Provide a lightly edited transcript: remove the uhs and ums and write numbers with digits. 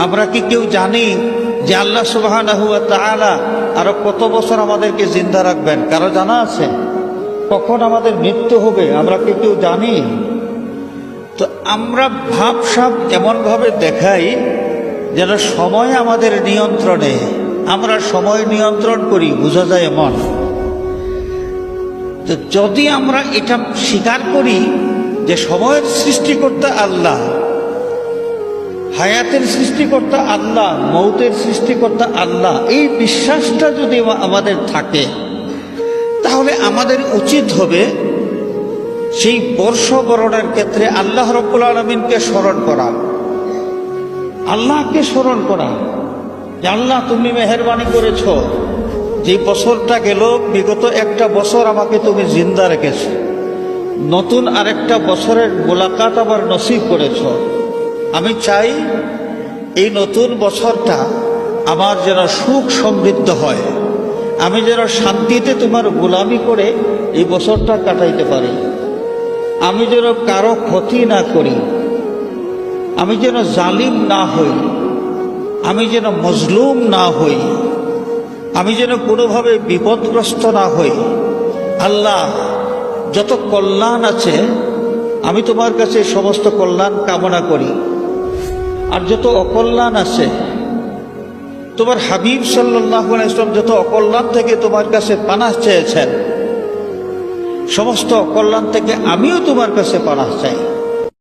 আমরা কি কেউ জানি যে আল্লাহ সুবহানাহু ওয়া তাআলা আরো কত বছর আমাদেরকে জিন্দা রাখবেন? কারো জানা আছে? কখন আমাদের মৃত্যু হবে আমরা কি কেউ জানি? তো আমরা ভাবসাব এমনভাবে দেখাই যেন সময় আমাদের নিয়ন্ত্রণে, আমরা সময় নিয়ন্ত্রণ করি, বোঝা যায় এমন। তো যদি আমরা এটা স্বীকার করি যে সময়ের সৃষ্টিকর্তা আল্লাহ, হায়াতের সৃষ্টিকর্তা আল্লাহ, মৌতের সৃষ্টিকর্তা আল্লাহ, এই বিশ্বাসটা যদি আমাদের থাকে, তাহলে আমাদের উচিত হবে সেই বর্ষবরণের ক্ষেত্রে আল্লাহ রাব্বুল আলামিনকে স্মরণ করা, আল্লাহকে স্মরণ করা যে আল্লাহ তুমি মেহেরবানি করেছ, যে বছরটা গেল, বিগত একটা বছর আমাকে তুমি জিন্দা রেখেছ, নতুন আরেকটা বছরের মোলাকাত আবার নসিব করেছ। আমি চাই এই নতুন বছরটা আমার যেন সুখ সমৃদ্ধ হয়, আমি যেন শান্তিতে তোমার গোলামি করে এই বছরটা কাটাইতে পারি, আমি যেন কারো ক্ষতি না করি, আমি যেন জালিম না হই, আমি যেন মজলুম না হই, আমি যেন কোনোভাবে বিপদগ্রস্ত না হই। আল্লাহ, যত কল্যাণ আছে আমি তোমার কাছে সমস্ত কল্যাণ কামনা করি, আর যত অকল্যাণ আছে তোমার হাবিব সাল্লাল্লাহু আলাইহি ওয়াসাল্লাম যত অকল্যাণ থেকে তোমার কাছে পানাহ চেয়েছেন, সমস্ত অকল্যাণ থেকে আমিও তোমার কাছে পানাহ চাই।